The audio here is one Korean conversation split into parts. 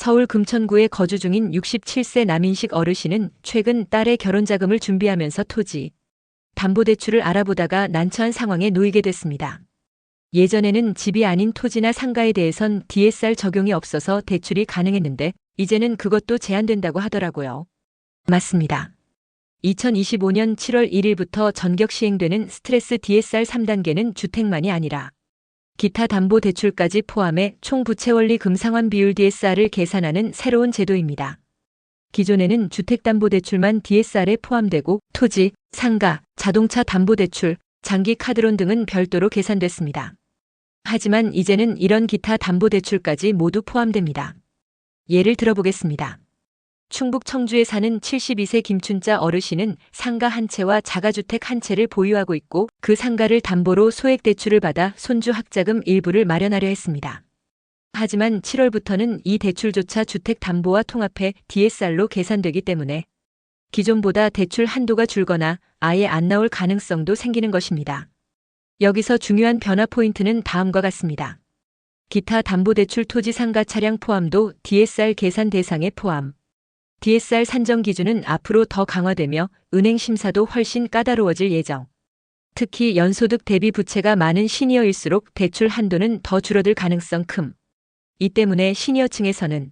서울 금천구에 거주 중인 67세 남인식 어르신은 최근 딸의 결혼 자금을 준비하면서 토지, 담보대출을 알아보다가 난처한 상황에 놓이게 됐습니다. 예전에는 집이 아닌 토지나 상가에 대해선 DSR 적용이 없어서 대출이 가능했는데 이제는 그것도 제한된다고 하더라고요. 맞습니다. 2025년 7월 1일부터 전격 시행되는 스트레스 DSR 3단계는 주택만이 아니라 기타 담보 대출까지 포함해 총 부채 원리 금상환 비율 DSR을 계산하는 새로운 제도입니다. 기존에는 주택담보대출만 DSR에 포함되고 토지, 상가, 자동차 담보대출, 장기 카드론 등은 별도로 계산됐습니다. 하지만 이제는 이런 기타 담보대출까지 모두 포함됩니다. 예를 들어보겠습니다. 충북 청주에 사는 72세 김춘자 어르신은 상가 한 채와 자가주택 한 채를 보유하고 있고 그 상가를 담보로 소액대출을 받아 손주 학자금 일부를 마련하려 했습니다. 하지만 7월부터는 이 대출조차 주택담보와 통합해 DSR로 계산되기 때문에 기존보다 대출 한도가 줄거나 아예 안 나올 가능성도 생기는 것입니다. 여기서 중요한 변화 포인트는 다음과 같습니다. 기타 담보대출 토지 상가 차량 포함도 DSR 계산 대상에 포함. DSR 산정 기준은 앞으로 더 강화되며 은행 심사도 훨씬 까다로워질 예정. 특히 연소득 대비 부채가 많은 시니어일수록 대출 한도는 더 줄어들 가능성 큼. 이 때문에 시니어층에서는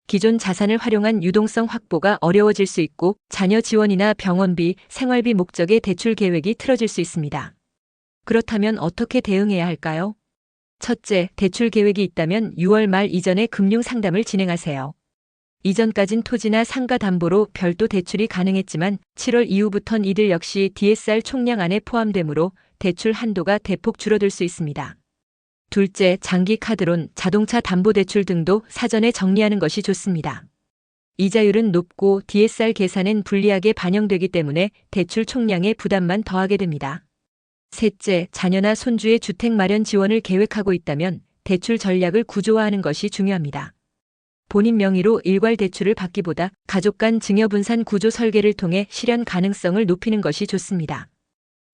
기존 자산을 활용한 유동성 확보가 어려워질 수 있고 자녀 지원이나 병원비, 생활비 목적의 대출 계획이 틀어질 수 있습니다. 그렇다면 어떻게 대응해야 할까요? 첫째, 대출 계획이 있다면 6월 말 이전에 금융 상담을 진행하세요. 이전까진 토지나 상가 담보로 별도 대출이 가능했지만 7월 이후부턴 이들 역시 DSR 총량 안에 포함되므로 대출 한도가 대폭 줄어들 수 있습니다. 둘째, 장기 카드론, 자동차 담보대출 등도 사전에 정리하는 것이 좋습니다. 이자율은 높고 DSR 계산엔 불리하게 반영되기 때문에 대출 총량의 부담만 더하게 됩니다. 셋째, 자녀나 손주의 주택 마련 지원을 계획하고 있다면 대출 전략을 구조화하는 것이 중요합니다. 본인 명의로 일괄 대출을 받기보다 가족 간 증여분산 구조 설계를 통해 실현 가능성을 높이는 것이 좋습니다.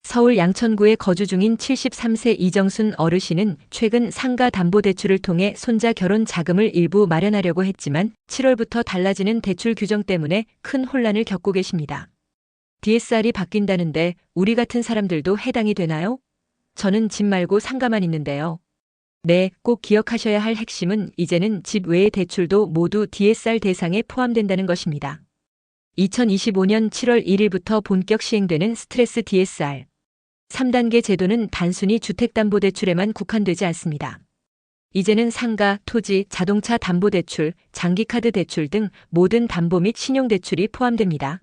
서울 양천구에 거주 중인 73세 이정순 어르신은 최근 상가 담보대출을 통해 손자 결혼 자금을 일부 마련하려고 했지만 7월부터 달라지는 대출 규정 때문에 큰 혼란을 겪고 계십니다. DSR이 바뀐다는데 우리 같은 사람들도 해당이 되나요? 저는 집 말고 상가만 있는데요. 네, 꼭 기억하셔야 할 핵심은 이제는 집 외의 대출도 모두 DSR 대상에 포함된다는 것입니다. 2025년 7월 1일부터 본격 시행되는 스트레스 DSR 3단계 제도는 단순히 주택담보대출에만 국한되지 않습니다. 이제는 상가, 토지, 자동차 담보대출, 장기카드 대출 등 모든 담보 및 신용대출이 포함됩니다.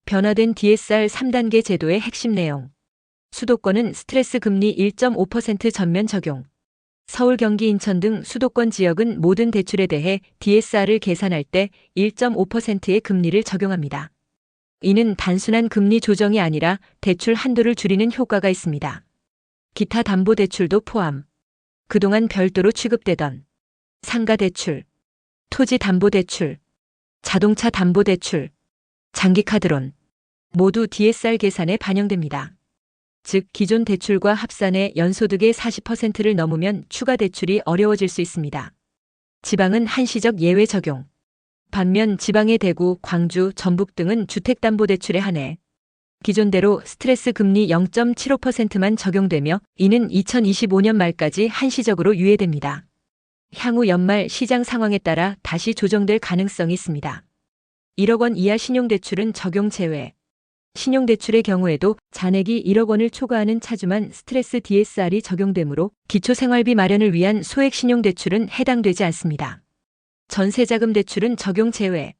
변화된 DSR 3단계 제도의 핵심 내용. 수도권은 스트레스 금리 1.5% 전면 적용. 서울, 경기, 인천 등 수도권 지역은 모든 대출에 대해 DSR을 계산할 때 1.5%의 금리를 적용합니다. 이는 단순한 금리 조정이 아니라 대출 한도를 줄이는 효과가 있습니다. 기타 담보대출도 포함. 그동안 별도로 취급되던 상가대출, 토지 담보대출, 자동차 담보대출, 장기카드론 모두 DSR 계산에 반영됩니다. 즉 기존 대출과 합산해 연소득의 40%를 넘으면 추가 대출이 어려워질 수 있습니다. 지방은 한시적 예외 적용. 반면 지방의 대구, 광주, 전북 등은 주택담보대출에 한해 기존대로 스트레스 금리 0.75%만 적용되며 이는 2025년 말까지 한시적으로 유예됩니다. 향후 연말 시장 상황에 따라 다시 조정될 가능성이 있습니다. 1억 원 이하 신용대출은 적용 제외. 신용대출의 경우에도 잔액이 1억 원을 초과하는 차주만 스트레스 DSR이 적용되므로 기초생활비 마련을 위한 소액 신용대출은 해당되지 않습니다. 전세자금 대출은 적용 제외.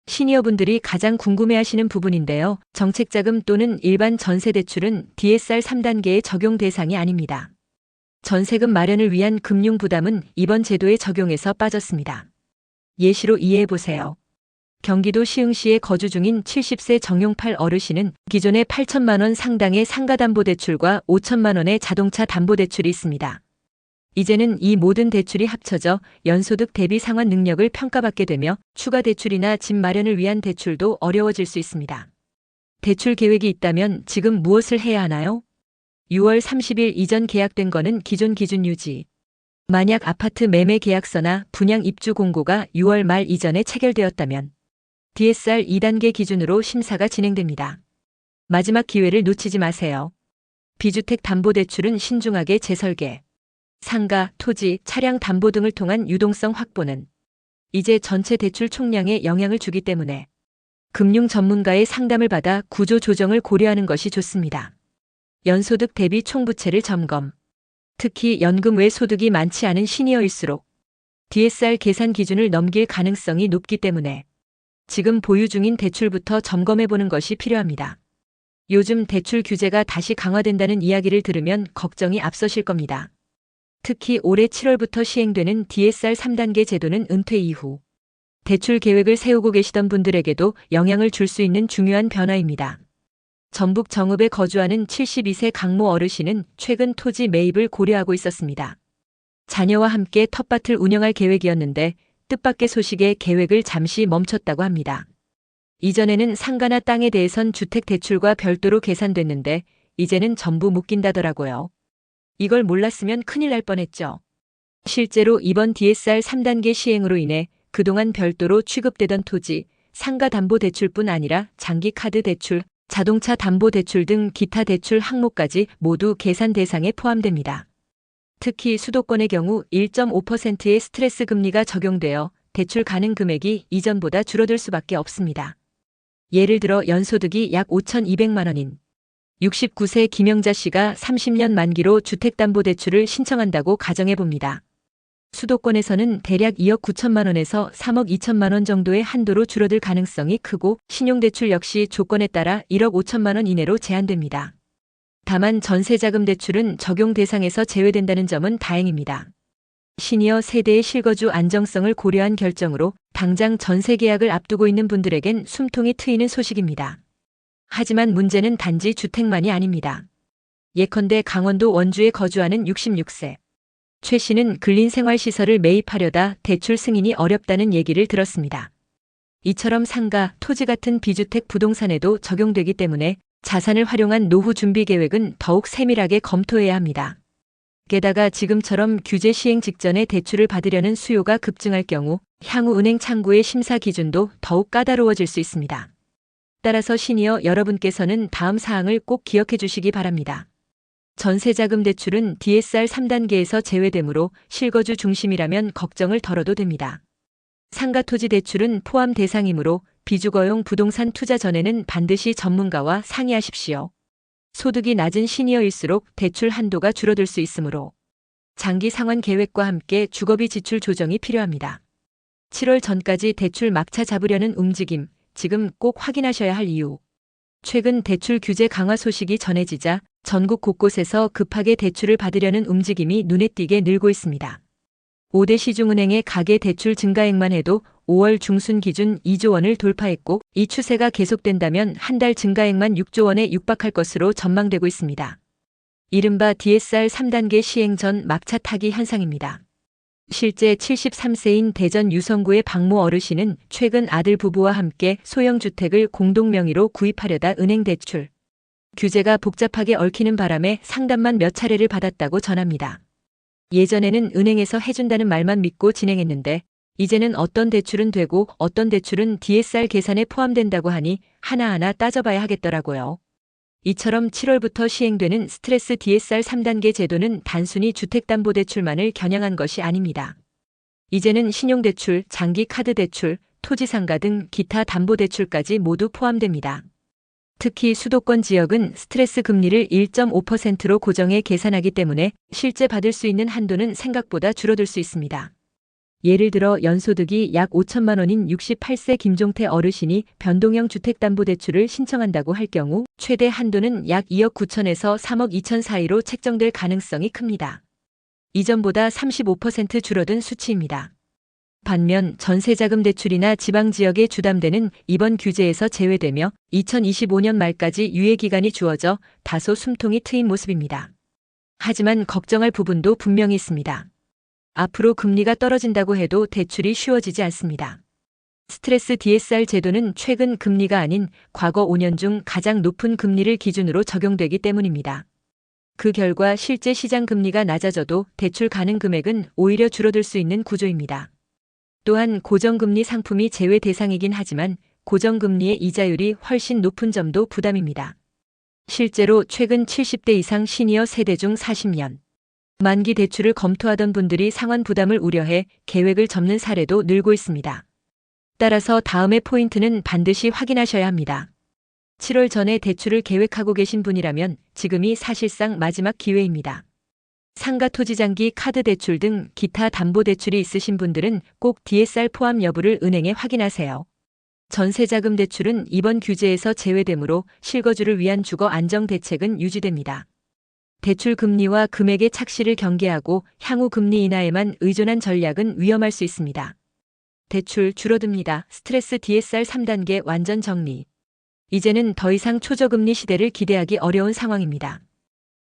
시니어분들이 가장 궁금해하시는 부분인데요. 정책자금 또는 일반 전세대출은 DSR 3단계의 적용 대상이 아닙니다. 전세금 마련을 위한 금융 부담은 이번 제도의 적용에서 빠졌습니다. 예시로 이해해보세요. 경기도 시흥시에 거주 중인 70세 정용팔 어르신은 기존에 8천만 원 상당의 상가담보대출과 5천만 원의 자동차 담보대출이 있습니다. 이제는 이 모든 대출이 합쳐져 연소득 대비 상환 능력을 평가받게 되며 추가 대출이나 집 마련을 위한 대출도 어려워질 수 있습니다. 대출 계획이 있다면 지금 무엇을 해야 하나요? 6월 30일 이전 계약된 거는 기존 기준 유지. 만약 아파트 매매 계약서나 분양 입주 공고가 6월 말 이전에 체결되었다면 DSR 2단계 기준으로 심사가 진행됩니다. 마지막 기회를 놓치지 마세요. 비주택 담보대출은 신중하게 재설계, 상가, 토지, 차량 담보 등을 통한 유동성 확보는 이제 전체 대출 총량에 영향을 주기 때문에 금융 전문가의 상담을 받아 구조 조정을 고려하는 것이 좋습니다. 연소득 대비 총부채를 점검. 특히 연금 외 소득이 많지 않은 시니어일수록 DSR 계산 기준을 넘길 가능성이 높기 때문에 지금 보유 중인 대출부터 점검해 보는 것이 필요합니다. 요즘 대출 규제가 다시 강화된다는 이야기를 들으면 걱정이 앞서실 겁니다. 특히 올해 7월부터 시행되는 DSR 3단계 제도는 은퇴 이후 대출 계획을 세우고 계시던 분들에게도 영향을 줄 수 있는 중요한 변화입니다. 전북 정읍에 거주하는 72세 강모 어르신은 최근 토지 매입을 고려하고 있었습니다. 자녀와 함께 텃밭을 운영할 계획이었는데 뜻밖의 소식에 계획을 잠시 멈췄다고 합니다. 이전에는 상가나 땅에 대해선 주택대출과 별도로 계산됐는데 이제는 전부 묶인다더라고요. 이걸 몰랐으면 큰일 날 뻔했죠. 실제로 이번 DSR 3단계 시행으로 인해 그동안 별도로 취급되던 토지, 상가 담보대출뿐 아니라 장기 카드 대출, 자동차 담보대출 등 기타 대출 항목까지 모두 계산 대상에 포함됩니다. 특히 수도권의 경우 1.5%의 스트레스 금리가 적용되어 대출 가능 금액이 이전보다 줄어들 수밖에 없습니다. 예를 들어 연소득이 약 5,200만 원인 69세 김영자 씨가 30년 만기로 주택담보대출을 신청한다고 가정해 봅니다. 수도권에서는 대략 2억 9천만 원에서 3억 2천만 원 정도의 한도로 줄어들 가능성이 크고 신용대출 역시 조건에 따라 1억 5천만 원 이내로 제한됩니다. 다만 전세자금 대출은 적용 대상에서 제외된다는 점은 다행입니다. 시니어 세대의 실거주 안정성을 고려한 결정으로 당장 전세 계약을 앞두고 있는 분들에겐 숨통이 트이는 소식입니다. 하지만 문제는 단지 주택만이 아닙니다. 예컨대 강원도 원주에 거주하는 66세 최 씨는 근린생활시설을 매입하려다 대출 승인이 어렵다는 얘기를 들었습니다. 이처럼 상가, 토지 같은 비주택 부동산에도 적용되기 때문에 자산을 활용한 노후 준비 계획은 더욱 세밀하게 검토해야 합니다. 게다가 지금처럼 규제 시행 직전에 대출을 받으려는 수요가 급증할 경우 향후 은행 창구의 심사 기준도 더욱 까다로워질 수 있습니다. 따라서 시니어 여러분께서는 다음 사항을 꼭 기억해 주시기 바랍니다. 전세자금 대출은 DSR 3단계에서 제외되므로 실거주 중심이라면 걱정을 덜어도 됩니다. 상가토지 대출은 포함 대상이므로 비주거용 부동산 투자 전에는 반드시 전문가와 상의하십시오. 소득이 낮은 시니어일수록 대출 한도가 줄어들 수 있으므로 장기 상환 계획과 함께 주거비 지출 조정이 필요합니다. 7월 전까지 대출 막차 잡으려는 움직임, 지금 꼭 확인하셔야 할 이유. 최근 대출 규제 강화 소식이 전해지자 전국 곳곳에서 급하게 대출을 받으려는 움직임이 눈에 띄게 늘고 있습니다. 5대 시중은행의 가계 대출 증가액만 해도 5월 중순 기준 2조 원을 돌파했고 이 추세가 계속된다면 한 달 증가액만 6조 원에 육박할 것으로 전망되고 있습니다. 이른바 DSR 3단계 시행 전 막차 타기 현상입니다. 실제 73세인 대전 유성구의 박모 어르신은 최근 아들 부부와 함께 소형주택을 공동명의로 구입하려다 은행 대출 규제가 복잡하게 얽히는 바람에 상담만 몇 차례를 받았다고 전합니다. 예전에는 은행에서 해준다는 말만 믿고 진행했는데 이제는 어떤 대출은 되고 어떤 대출은 DSR 계산에 포함된다고 하니 하나하나 따져봐야 하겠더라고요. 이처럼 7월부터 시행되는 스트레스 DSR 3단계 제도는 단순히 주택담보대출만을 겨냥한 것이 아닙니다. 이제는 신용대출, 장기카드대출, 토지상가 등 기타 담보대출까지 모두 포함됩니다. 특히 수도권 지역은 스트레스 금리를 1.5%로 고정해 계산하기 때문에 실제 받을 수 있는 한도는 생각보다 줄어들 수 있습니다. 예를 들어 연소득이 약 5천만 원인 68세 김종태 어르신이 변동형 주택담보대출을 신청한다고 할 경우 최대 한도는 약 2억 9천에서 3억 2천 사이로 책정될 가능성이 큽니다. 이전보다 35% 줄어든 수치입니다. 반면 전세자금 대출이나 지방지역에 주담대는 이번 규제에서 제외되며 2025년 말까지 유예기간이 주어져 다소 숨통이 트인 모습입니다. 하지만 걱정할 부분도 분명히 있습니다. 앞으로 금리가 떨어진다고 해도 대출이 쉬워지지 않습니다. 스트레스 DSR 제도는 최근 금리가 아닌 과거 5년 중 가장 높은 금리를 기준으로 적용되기 때문입니다. 그 결과 실제 시장 금리가 낮아져도 대출 가능 금액은 오히려 줄어들 수 있는 구조입니다. 또한 고정금리 상품이 제외 대상이긴 하지만 고정금리의 이자율이 훨씬 높은 점도 부담입니다. 실제로 최근 70대 이상 시니어 세대 중 40년 만기 대출을 검토하던 분들이 상환 부담을 우려해 계획을 접는 사례도 늘고 있습니다. 따라서 다음의 포인트는 반드시 확인하셔야 합니다. 7월 전에 대출을 계획하고 계신 분이라면 지금이 사실상 마지막 기회입니다. 상가 토지 장기 카드 대출 등 기타 담보 대출이 있으신 분들은 꼭 DSR 포함 여부를 은행에 확인하세요. 전세자금 대출은 이번 규제에서 제외되므로 실거주를 위한 주거 안정 대책은 유지됩니다. 대출 금리와 금액의 착시를 경계하고 향후 금리 인하에만 의존한 전략은 위험할 수 있습니다. 대출 줄어듭니다. 스트레스 DSR 3단계 완전 정리. 이제는 더 이상 초저금리 시대를 기대하기 어려운 상황입니다.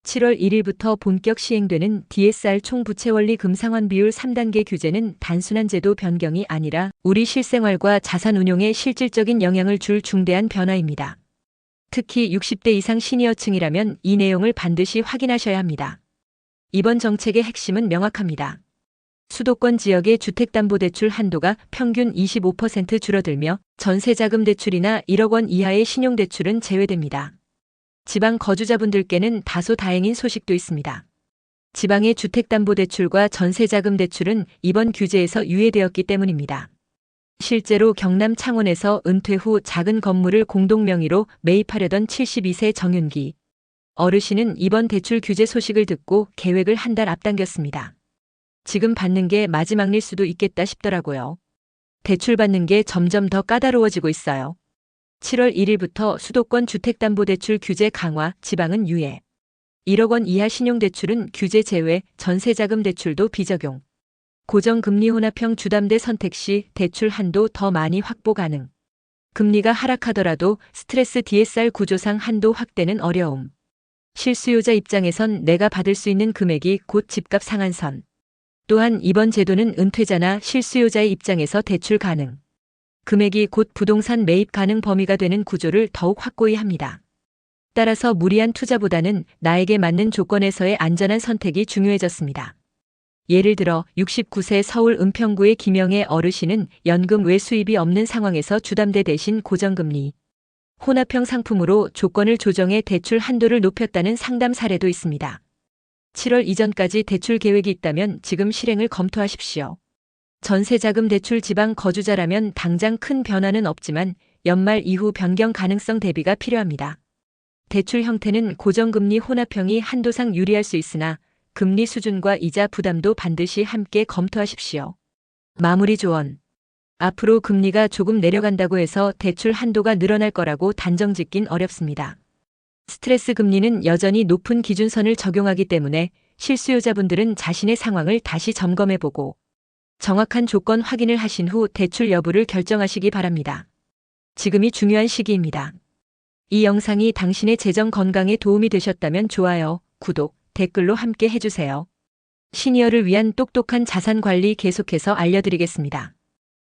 7월 1일부터 본격 시행되는 DSR 총부채원리 금상환 비율 3단계 규제는 단순한 제도 변경이 아니라 우리 실생활과 자산 운용에 실질적인 영향을 줄 중대한 변화입니다. 특히 60대 이상 시니어층이라면 이 내용을 반드시 확인하셔야 합니다. 이번 정책의 핵심은 명확합니다. 수도권 지역의 주택담보대출 한도가 평균 25% 줄어들며 전세자금 대출이나 1억 원 이하의 신용대출은 제외됩니다. 지방 거주자분들께는 다소 다행인 소식도 있습니다. 지방의 주택담보대출과 전세자금 대출은 이번 규제에서 유예되었기 때문입니다. 실제로 경남 창원에서 은퇴 후 작은 건물을 공동 명의로 매입하려던 72세 정윤기 어르신은 이번 대출 규제 소식을 듣고 계획을 한 달 앞당겼습니다. 지금 받는 게 마지막일 수도 있겠다 싶더라고요. 대출 받는 게 점점 더 까다로워지고 있어요. 7월 1일부터 수도권 주택담보대출 규제 강화, 지방은 유예. 1억 원 이하 신용대출은 규제 제외, 전세자금 대출도 비적용. 고정금리 혼합형 주담대 선택 시 대출 한도 더 많이 확보 가능. 금리가 하락하더라도 스트레스 DSR 구조상 한도 확대는 어려움. 실수요자 입장에선 내가 받을 수 있는 금액이 곧 집값 상한선. 또한 이번 제도는 은퇴자나 실수요자의 입장에서 대출 가능. 금액이 곧 부동산 매입 가능 범위가 되는 구조를 더욱 확고히 합니다. 따라서 무리한 투자보다는 나에게 맞는 조건에서의 안전한 선택이 중요해졌습니다. 예를 들어 69세 서울 은평구의 김영애 어르신은 연금 외 수입이 없는 상황에서 주담대 대신 고정금리, 혼합형 상품으로 조건을 조정해 대출 한도를 높였다는 상담 사례도 있습니다. 7월 이전까지 대출 계획이 있다면 지금 실행을 검토하십시오. 전세자금 대출 지방 거주자라면 당장 큰 변화는 없지만 연말 이후 변경 가능성 대비가 필요합니다. 대출 형태는 고정금리 혼합형이 한도상 유리할 수 있으나 금리 수준과 이자 부담도 반드시 함께 검토하십시오. 마무리 조언. 앞으로 금리가 조금 내려간다고 해서 대출 한도가 늘어날 거라고 단정 짓긴 어렵습니다. 스트레스 금리는 여전히 높은 기준선을 적용하기 때문에 실수요자분들은 자신의 상황을 다시 점검해보고 정확한 조건 확인을 하신 후 대출 여부를 결정하시기 바랍니다. 지금이 중요한 시기입니다. 이 영상이 당신의 재정 건강에 도움이 되셨다면 좋아요, 구독, 댓글로 함께 해주세요. 시니어를 위한 똑똑한 자산 관리 계속해서 알려드리겠습니다.